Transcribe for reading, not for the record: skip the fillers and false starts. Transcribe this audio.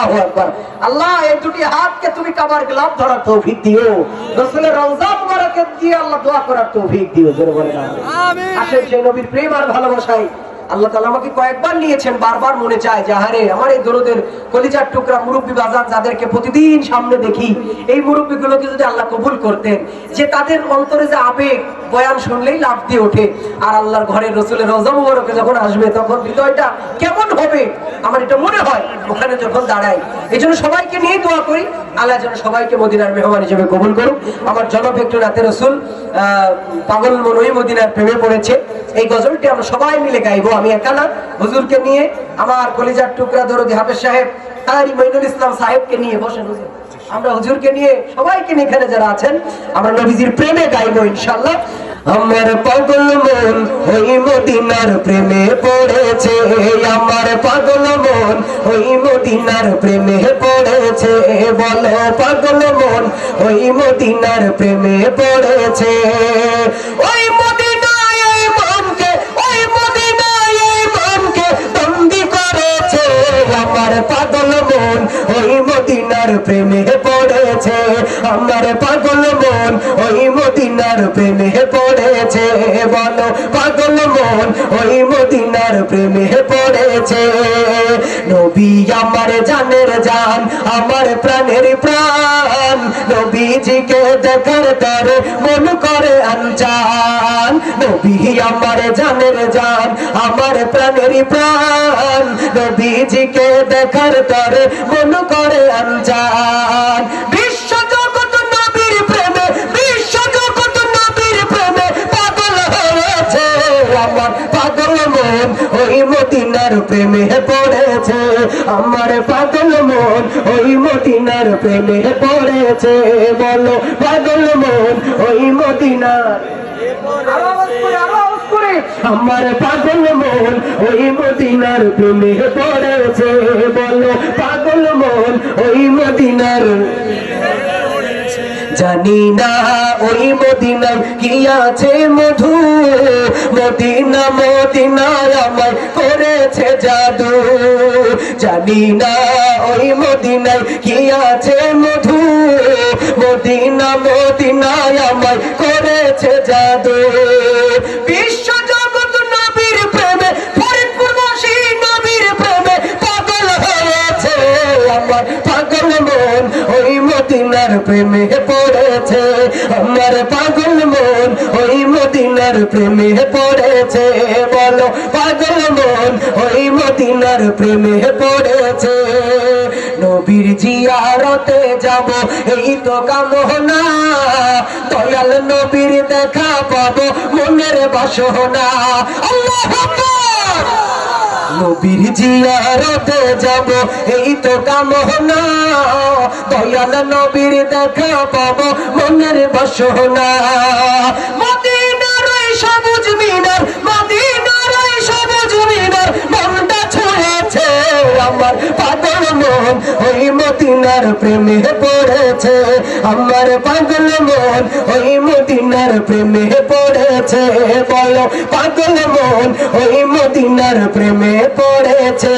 আল্লাহু আকবার। আল্লাহ এই দুটি হাতকে তুমি কাবার গ্লাভ ধরার তৌফিক দিও, রাসূলের রওজা মুবারকে দিয়ে আল্লাহ দোয়া করার তৌফিক দিও। জোরে বলেন আমিন। আসেন সেই নবীর প্রেম আর ভালোবাসায় আল্লাহ তাআলা আমাকে কয়েকবার নিয়েছেন, বারবার মনে চায় যে আরে আমার এই দরদের কলিজার টুকরা মুরব্বী বাজার যাদেরকে প্রতিদিন সামনে দেখি, এই মুরব্বীগুলোকে যদি আল্লাহ কবুল করতেন, যে তাদের অন্তরে যে আবেগ বয়ান শুনলেই লাফ দিয়ে ওঠে, আর আল্লাহর ঘরের রাসূলের রওজা মুবারকে যখন আসবে তখন হৃদয়টা কেমন হবে আমার এটা মনে হয় ওখানে যখন দাঁড়াই। এই জন্য সবাইকে নিয়ে দোয়া করি আল্লাহ যেন সবাইকে মদিনার মেহমান হিসেবে কবুল করুক। আমার জনক একটু রাতে রসুল পাগল মনোই মদিনার প্রেমে পড়েছে, এই গজলটি আমরা সবাই মিলে গাইবো। আমি একা না, হুজুরকে নিয়ে, আমার কলিজার টুকরা দরদি হাফেজ সাহেব কারি মঈনুল ইসলাম সাহেবকে নিয়ে, বসেন হুজুর, আমরা হুজুরকে নিয়ে সবাইকে নিয়ে এখানে যারা আছেন আমরা নবীজির প্রেমে গাইবো ইনশাআল্লাহ। আমার পাগল মন ওই মদিনার প্রেমে পড়েছে, আমার পাগল মন ওই মদিনার প্রেমে পড়েছে, বলো পাগল মন ওই মদিনার প্রেমে পড়েছে। ওই মদিনায় এই মনকে, ওই মদিনায় এই মনকে বন্দী করেছে, আমার পাগল মন ওই মদিনার প্রেমে পড়েছে, আমার পাগল মন ওই মদিনার প্রেমে পড়েছে, বলো পাগল মন ওই মদিনার প্রেমে পড়েছে। নবী আমার জানের জান, আমার প্রাণের প্রাণ, নবীজিকে দেখার তরে মন করে আনজান, নবী আমার জানের জান, আমার প্রাণের প্রাণ, নবীজিকে দেখার তরে মন করে আনজান। বিশ্ব জগৎ নবীর প্রেমে, বিশ্ব জগৎ নবীর প্রেমে পাগল হয়েছে, আমার পাগল মন ওই মদিনার প্রেমে পড়েছে, আমার পাগল মন ওই মদিনার প্রেমে পড়েছে, বলো পাগল মন ওই মদিনার, আমার পাগল মন ওই মদিনার প্রেমে পড়েছে, বলো পাগল মন ওই মদিনার। জানি না ওই মদিনায় কি আছে মধু, মদিনা মদিনায় আমায় করেছে জাদু, জানি না ওই মদিনায় কি আছে মধু, মদিনা মদিনায় আমায় করেছে জাদু। বিশ্ব জগৎ নবীর প্রেমে, ফরিদপুরবাসী নবীর প্রেমে পাগল হয়েছে, আমার পাগল মন ওই মদিনার প্রেমে পড়েছে, আমার পাগল মন ওই মদিনার প্রেমে পড়েছে, বলো পাগল মন ওই মদিনার প্রেমে পড়েছে। নবীর জিয়ারতে যাব এই তো কামনা, দয়াল নবীর দেখা পাবো মনের বাসনা, আল্লাহু আকবার। নবীর জিয়ারতে যাব এই তো কামনা, দয়াল নবীর দেখা পাবো মনের বাসনা। মদিনার ওই সবুজ মিনার, মদিনার ওই সবুজ মিনার মনটা ছুঁয়েছে, আমার পাগল মন ওই মদিনার প্রেমে পড়েছে, আমার পাগল মন ওই মদিনার প্রেমে পড়েছে, বলো পাগল মন ওই মদিনার প্রেমে পড়েছে।